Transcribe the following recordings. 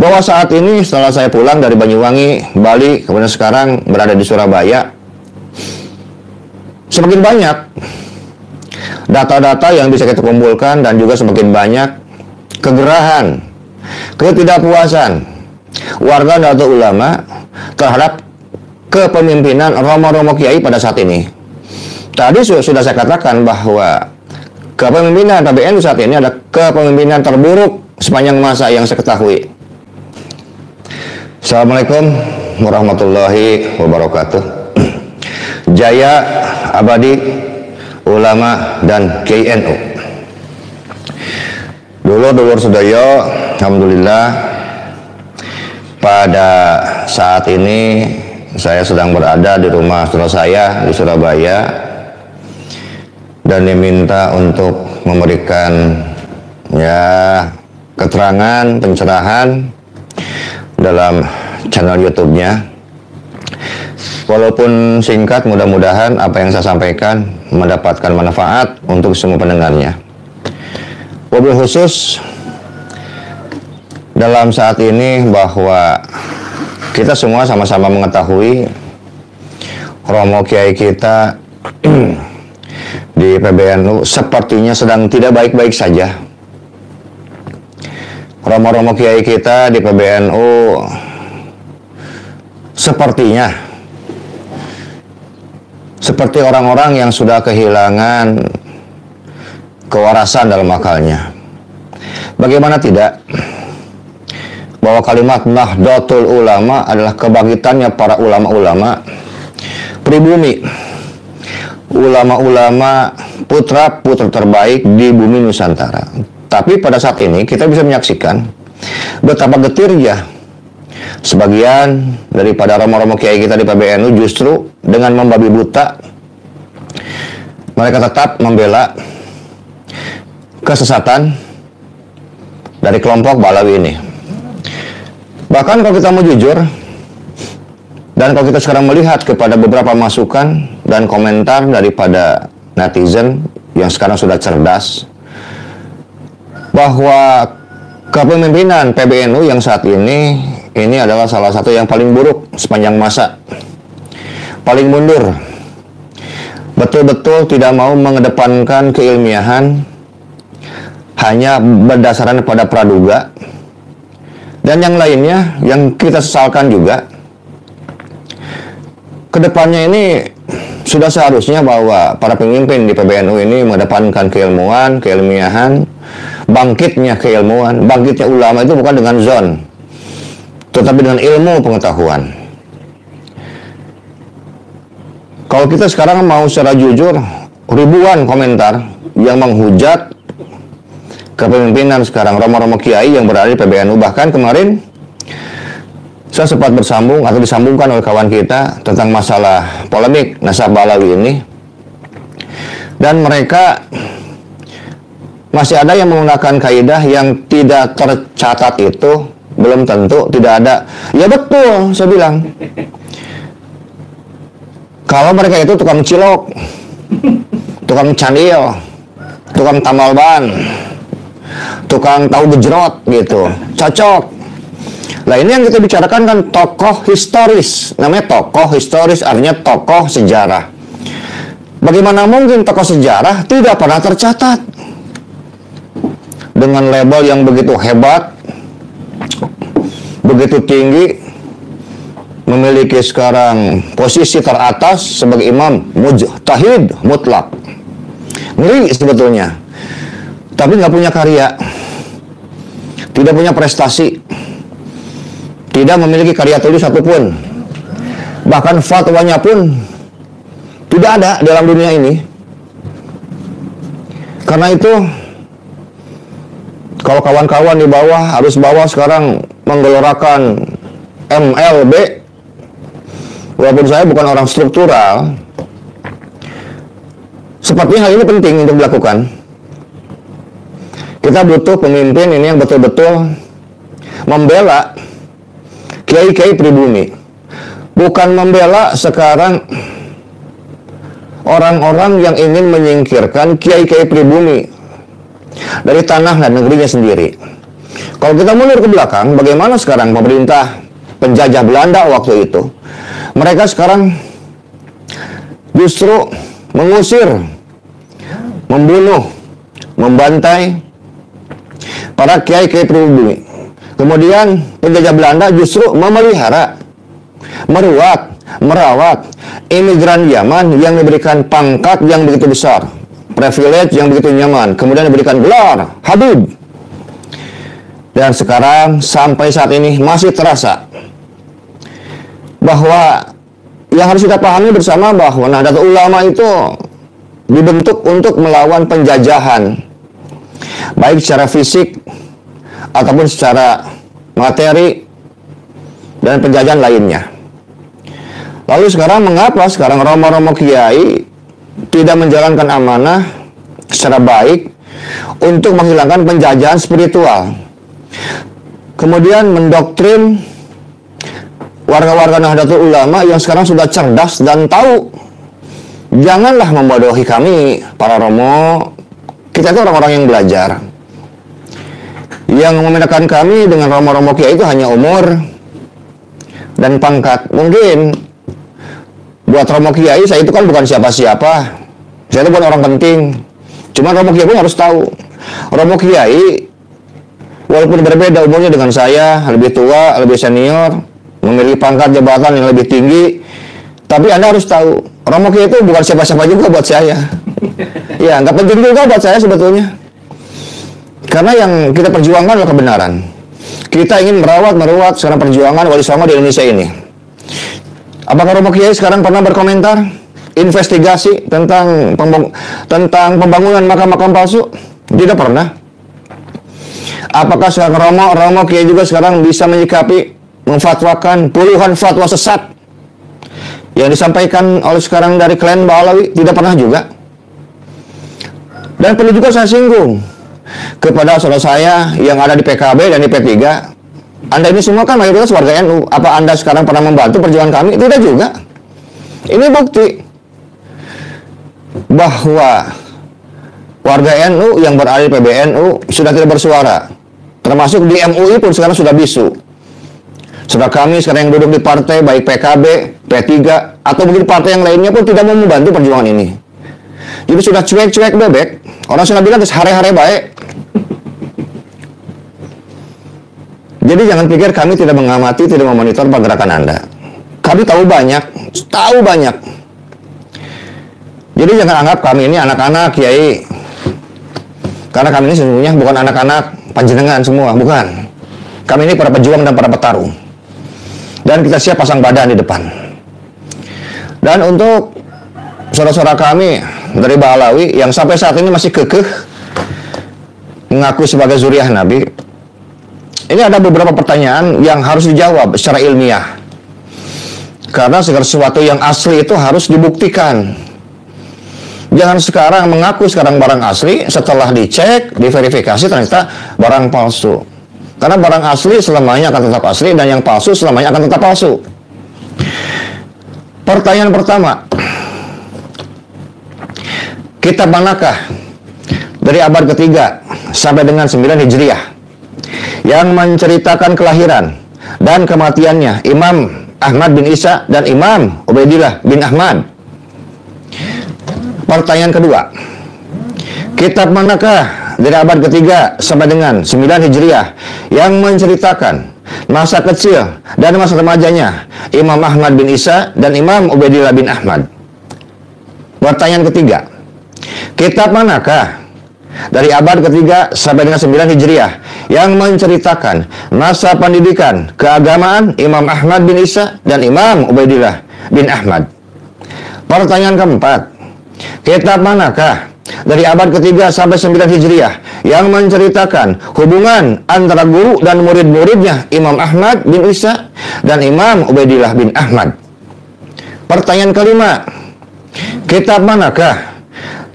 bahwa saat ini setelah saya pulang dari Banyuwangi, Bali, kemudian sekarang berada di Surabaya, semakin banyak data-data yang bisa kita kumpulkan dan juga semakin banyak kegerahan, ketidakpuasan warga Nahdlatul Ulama terhadap kepemimpinan romo-romo kiai pada saat ini. Tadi sudah saya katakan bahwa kepemimpinan PBNU saat ini adalah kepemimpinan terburuk sepanjang masa yang saya ketahui. Assalamualaikum warahmatullahi wabarakatuh. Jaya abadi ulama dan Kiai NU. Dulur sedaya, alhamdulillah pada saat ini saya sedang berada di rumah saudara saya di Surabaya dan diminta untuk memberikan keterangan, pencerahan dalam channel YouTube-nya. Walaupun singkat, mudah-mudahan apa yang saya sampaikan mendapatkan manfaat untuk semua pendengarnya. Wabil khusus dalam saat ini bahwa kita semua sama-sama mengetahui romo kiai kita di PBNU sepertinya sedang tidak baik-baik saja. Romo-romo kiai kita di PBNU sepertinya seperti orang-orang yang sudah kehilangan kewarasan dalam akalnya. Bagaimana tidak bahwa kalimat Nahdlatul Ulama adalah kebangkitannya para ulama-ulama pribumi, ulama-ulama putra-putri terbaik di bumi Nusantara. Tapi pada saat ini kita bisa menyaksikan betapa getirnya sebagian daripada romo-romo kiai kita di PBNU justru dengan membabi buta mereka tetap membela kesesatan dari kelompok Balawi ini. Bahkan kalau kita mau jujur, dan kalau kita sekarang melihat kepada beberapa masukan dan komentar daripada netizen yang sekarang sudah cerdas, bahwa kepemimpinan PBNU yang saat ini adalah salah satu yang paling buruk sepanjang masa, paling mundur, betul-betul tidak mau mengedepankan keilmiahan, hanya berdasarkan pada praduga, dan yang lainnya yang kita sesalkan juga. Kedepannya ini sudah seharusnya bahwa para pemimpin di PBNU ini mengedepankan keilmuan, keilmiahan, bangkitnya keilmuan, bangkitnya ulama itu bukan dengan zon, tetapi dengan ilmu pengetahuan. Kalau kita sekarang mau secara jujur, ribuan komentar yang menghujat kepemimpinan sekarang romo-romo kiai yang berada di PBNU. Bahkan kemarin saya sempat bersambung atau disambungkan oleh kawan kita tentang masalah polemik nasab Balawi ini, dan mereka masih ada yang menggunakan kaidah yang tidak tercatat itu belum tentu tidak ada. Ya betul, saya bilang kalau mereka itu tukang cilok, tukang candil, tukang tambal ban, tukang tahu gejrot gitu, cocok. Nah, ini yang kita bicarakan kan tokoh historis. Namanya tokoh historis, artinya tokoh sejarah. Bagaimana mungkin tokoh sejarah tidak pernah tercatat? Dengan label yang begitu hebat, begitu tinggi, memiliki sekarang posisi teratas sebagai imam mujtahid mutlak. Ngeri sebetulnya. Tapi nggak punya karya, tidak punya prestasi, tidak memiliki karya tulis satupun, bahkan fatwanya pun tidak ada dalam dunia ini. Karena itu, kalau kawan-kawan di bawah harus sekarang menggelorakan MLB, walaupun saya bukan orang struktural, sepertinya hal ini penting untuk dilakukan. Kita butuh pemimpin ini yang betul-betul membela kiai-kiai pribumi, bukan membela sekarang orang-orang yang ingin menyingkirkan kiai-kiai pribumi dari tanah dan negerinya sendiri. Kalau kita mundur ke belakang, bagaimana sekarang pemerintah penjajah Belanda waktu itu? Mereka sekarang justru mengusir, membunuh, membantai para kiai-kiai pribumi. Kemudian penjajah Belanda justru memelihara, merawat imigran Yaman yang diberikan pangkat yang begitu besar, privilege yang begitu nyaman, kemudian diberikan gelar Habib. Dan sekarang sampai saat ini masih terasa bahwa yang harus kita pahami bersama bahwa Nahdlatul Ulama itu dibentuk untuk melawan penjajahan, baik secara fisik ataupun secara materi dan penjajahan lainnya. Lalu sekarang mengapa sekarang romo-romo kiai tidak menjalankan amanah secara baik untuk menghilangkan penjajahan spiritual, kemudian mendoktrin warga-warga Nahdlatul Ulama yang sekarang sudah cerdas dan tahu, janganlah membodohi kami para romo. Kita itu orang-orang yang belajar. Yang membedakan kami dengan romo-romo kiai itu hanya umur dan pangkat. Mungkin buat romo kiai saya itu kan bukan siapa-siapa, saya itu bukan orang penting. Cuma romo kiai pun harus tahu, romo kiai walaupun berbeda umurnya dengan saya, lebih tua, lebih senior, memiliki pangkat jabatan yang lebih tinggi, tapi Anda harus tahu, romo kiai itu bukan siapa-siapa juga buat saya. Ya, nggak penting juga buat saya sebetulnya. Karena yang kita perjuangkan adalah kebenaran. Kita ingin merawat sekarang perjuangan Wali Songo di Indonesia ini. Apakah romo kiai sekarang pernah berkomentar investigasi tentang pembangunan makam-makam palsu? Tidak pernah. Apakah sekarang romo kiai juga sekarang bisa menyikapi, memfatwakan puluhan fatwa sesat yang disampaikan oleh sekarang dari klan Ba'alawi? Tidak pernah juga. Dan perlu juga saya singgung kepada saudara saya yang ada di PKB dan di P3. Anda ini semua kan mayoritas warga NU. Apa Anda sekarang pernah membantu perjuangan kami? Tidak juga. Ini bukti bahwa warga NU yang berada di PBNU sudah tidak bersuara. Termasuk di MUI pun sekarang sudah bisu. Saudara kami sekarang yang duduk di partai baik PKB, P3 atau mungkin partai yang lainnya pun tidak mau membantu perjuangan ini. Jadi sudah cuek-cuek bebek. Orang sudah bilang hare-hare baik. Jadi jangan pikir kami tidak mengamati, tidak memonitor pergerakan Anda. Kami tahu banyak. Jadi jangan anggap kami ini anak-anak kiai. Karena kami ini sesungguhnya bukan anak-anak panjenengan semua, bukan. Kami ini para pejuang dan para petarung. Dan kita siap pasang badan di depan. Dan untuk saudara-saudara kami dari Ba'alawi yang sampai saat ini masih kekeh mengaku sebagai zuriat Nabi, ini ada beberapa pertanyaan yang harus dijawab secara ilmiah. Karena segala sesuatu yang asli itu harus dibuktikan. Jangan sekarang mengaku sekarang barang asli, setelah dicek, diverifikasi ternyata barang palsu. Karena barang asli selamanya akan tetap asli, dan yang palsu selamanya akan tetap palsu. Pertanyaan pertama, kitab manakah dari abad ketiga sampai dengan 9 Hijriah yang menceritakan kelahiran dan kematiannya Imam Ahmad bin Isa dan Imam Ubaidillah bin Ahmad? Pertanyaan kedua, kitab manakah dari abad ketiga sampai dengan 9 Hijriah yang menceritakan masa kecil dan masa remajanya Imam Ahmad bin Isa dan Imam Ubaidillah bin Ahmad? Pertanyaan ketiga, kitab manakah dari abad ketiga sampai dengan 9 Hijriah yang menceritakan masa pendidikan keagamaan Imam Ahmad bin Isa dan Imam Ubaidillah bin Ahmad? Pertanyaan keempat, kitab manakah dari abad ketiga sampai 9 Hijriah yang menceritakan hubungan antara guru dan murid-muridnya Imam Ahmad bin Isa dan Imam Ubaidillah bin Ahmad? Pertanyaan kelima, kitab manakah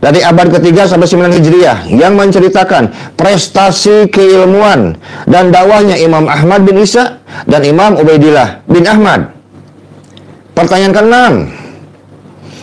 dari abad ketiga sampai 9 Hijriah yang menceritakan prestasi keilmuan dan dakwahnya Imam Ahmad bin Isa dan Imam Ubaidillah bin Ahmad? Pertanyaan keenam,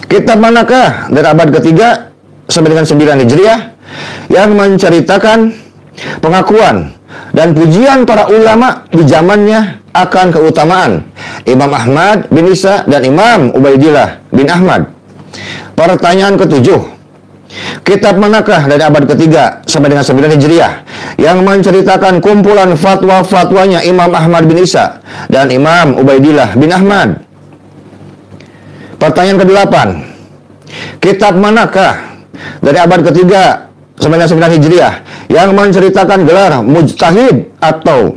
kitab manakah dari abad ketiga sampai dengan 9 Hijriah yang menceritakan pengakuan dan pujian para ulama di zamannya akan keutamaan Imam Ahmad bin Isa dan Imam Ubaidillah bin Ahmad. Pertanyaan ketujuh, kitab manakah dari abad ketiga sampai dengan 9 Hijriah yang menceritakan kumpulan fatwa-fatwanya Imam Ahmad bin Isa dan Imam Ubaidillah bin Ahmad? Pertanyaan ke-8, kitab manakah dari abad ketiga sampai dengan 9 Hijriah yang menceritakan gelar mujtahid atau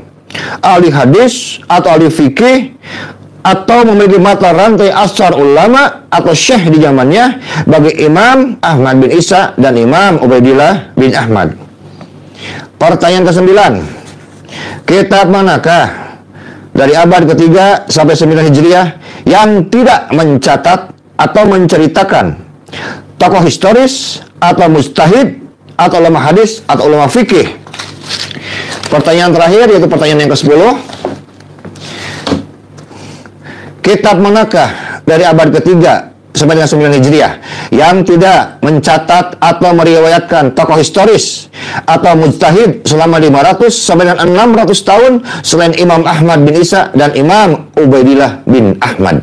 ahli hadis atau ahli fikih atau memiliki mata rantai asar ulama atau syekh di zamannya bagi Imam Ahmad bin Isa dan Imam Ubaidillah bin Ahmad? Pertanyaan ke-9, kitab manakah dari abad ketiga sampai 9 Hijriah yang tidak mencatat atau menceritakan tokoh historis atau mujtahid atau ulama hadis atau ulama fikih? Pertanyaan terakhir yaitu pertanyaan yang ke-10, kitab manakah dari abad ketiga sampai dengan 9 Hijriah yang tidak mencatat atau meriwayatkan tokoh historis atau mujtahid selama 500 sampai dengan 600 tahun selain Imam Ahmad bin Isa dan Imam Ubaidillah bin Ahmad?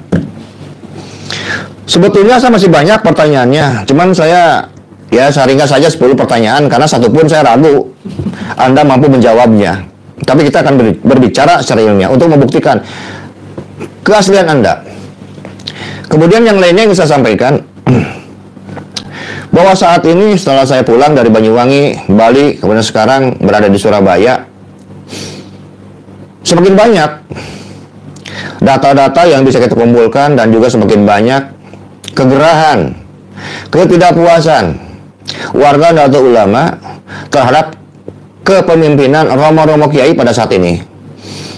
Sebetulnya saya masih banyak pertanyaannya, cuman saya ringkas saja 10 pertanyaan karena satu pun saya ragu Anda mampu menjawabnya. Tapi kita akan berbicara secara ilmiah untuk membuktikan keaslian Anda. Kemudian yang lainnya yang saya sampaikan bahwa saat ini setelah saya pulang dari Banyuwangi, Bali, kemudian sekarang berada di Surabaya, semakin banyak data-data yang bisa kita kumpulkan dan juga semakin banyak kegerahan, ketidakpuasan warga Nahdlatul Ulama terhadap kepemimpinan romo-romo kiai pada saat ini.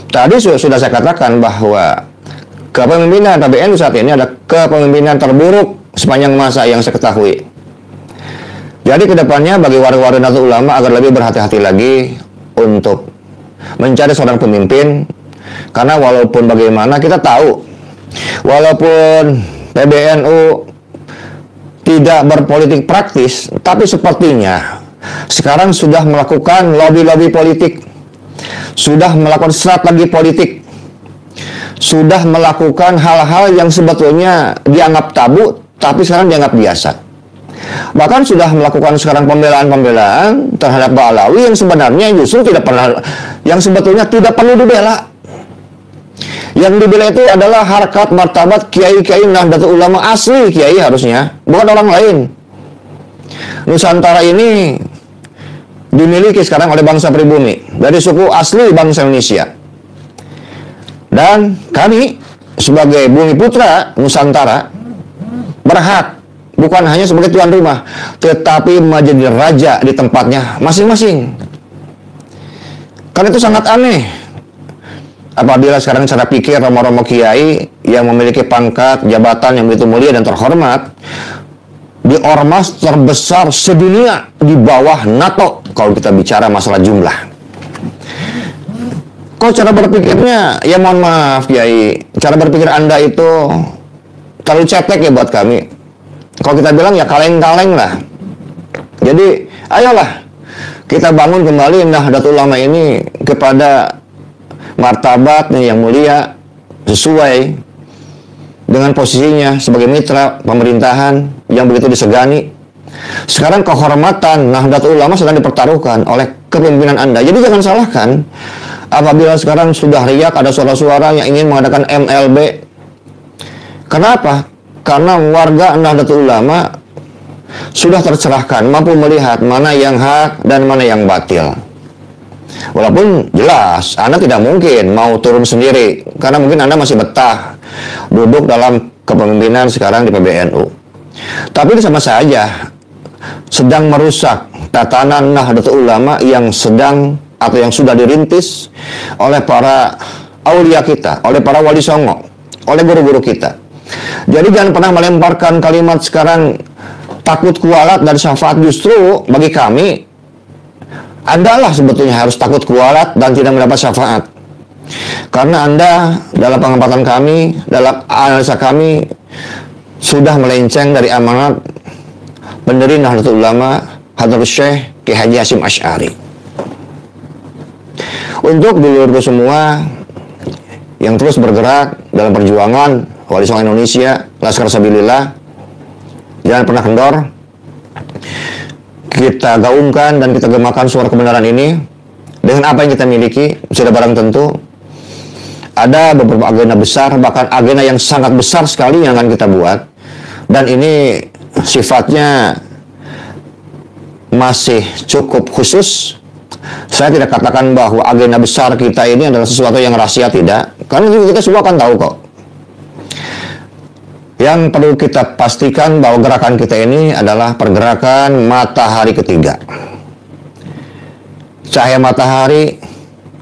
Tadi sudah saya katakan bahwa kepemimpinan PBNU saat ini adalah kepemimpinan terburuk sepanjang masa yang saya ketahui. Jadi kedepannya bagi warga-warga Nahdlatul Ulama agar lebih berhati-hati lagi untuk mencari seorang pemimpin, karena walaupun bagaimana kita tahu, walaupun PBNU tidak berpolitik praktis, tapi sepertinya sekarang sudah melakukan lobby-lobby politik, sudah melakukan strategi politik, sudah melakukan hal-hal yang sebetulnya dianggap tabu, tapi sekarang dianggap biasa. Bahkan sudah melakukan sekarang pembelaan-pembelaan terhadap Pak Alawi yang sebenarnya justru tidak pernah, yang sebetulnya tidak perlu dibela. Yang dibela itu adalah harkat martabat kiai-kiai Nahdlatul Ulama asli kiai harusnya, bukan orang lain. Nusantara ini dimiliki sekarang oleh bangsa pribumi dari suku asli bangsa Indonesia. Dan kami sebagai bumi putra Nusantara berhak bukan hanya sebagai tuan rumah, tetapi menjadi raja di tempatnya masing-masing. Karena itu sangat aneh apabila sekarang cara pikir romo-romo kiai yang memiliki pangkat jabatan yang begitu mulia dan terhormat di ormas terbesar sedunia di bawah NATO kalau kita bicara masalah jumlah. Kok cara berpikirnya, ya mohon maaf Kiai, cara berpikir Anda itu terlalu cetek ya buat kami. Kalau kita bilang ya kaleng-kaleng lah. Jadi ayolah kita bangun kembali Nahdlatul Ulama ini kepada martabatnya yang mulia sesuai dengan posisinya sebagai mitra pemerintahan yang begitu disegani. Sekarang kehormatan Nahdlatul Ulama sedang dipertaruhkan oleh kepemimpinan Anda. Jadi jangan salahkan apabila sekarang sudah riak ada suara-suara yang ingin mengadakan MLB. Kenapa? Karena warga Nahdlatul Ulama sudah tercerahkan, mampu melihat mana yang hak dan mana yang batil. Walaupun jelas Anda tidak mungkin mau turun sendiri, karena mungkin Anda masih betah duduk dalam kepemimpinan sekarang di PBNU. Tapi itu sama saja sedang merusak tatanan Nahdlatul Ulama yang sedang atau yang sudah dirintis oleh para aulia kita, oleh para wali songo, oleh guru-guru kita. Jadi jangan pernah melemparkan kalimat sekarang takut kualat dan syafaat. Justru bagi kami Anda lah sebetulnya harus takut kualat dan tidak mendapat syafaat. Karena Anda dalam pengamatan kami, dalam analisa kami sudah melenceng dari amanat pendiri Nahdlatul Ulama Hadratus Syekh Ki Haji Hasyim Asy'ari. Untuk dulurku semua yang terus bergerak dalam perjuangan Wali Songo Indonesia, Laskar Sabilillah, jangan pernah kendor. Kita gaungkan dan kita gemakan suara kebenaran ini dengan apa yang kita miliki. Sudah barang tentu ada beberapa agenda besar, bahkan agenda yang sangat besar sekali yang akan kita buat, dan ini sifatnya masih cukup khusus. Saya tidak katakan bahwa agenda besar kita ini adalah sesuatu yang rahasia, tidak, karena kita semua akan tahu kok. Yang perlu kita pastikan bahwa gerakan kita ini adalah pergerakan matahari ketiga. Cahaya matahari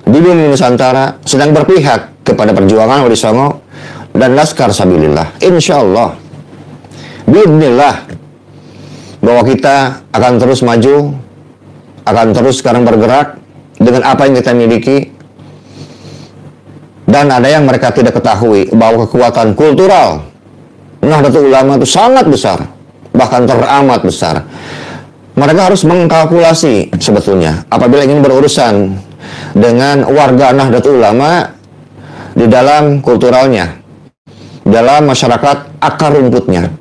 di bumi Nusantara sedang berpihak kepada perjuangan Wali Songo dan Laskar Sabilillah. Insya Allah, bismillah, bahwa kita akan terus maju, akan terus sekarang bergerak dengan apa yang kita miliki. Dan ada yang mereka tidak ketahui, bahwa kekuatan kultural Nahdlatul Ulama itu sangat besar, bahkan teramat besar. Mereka harus mengkalkulasi sebetulnya apabila ingin berurusan dengan warga Nahdlatul Ulama di dalam kulturalnya, dalam masyarakat akar rumputnya.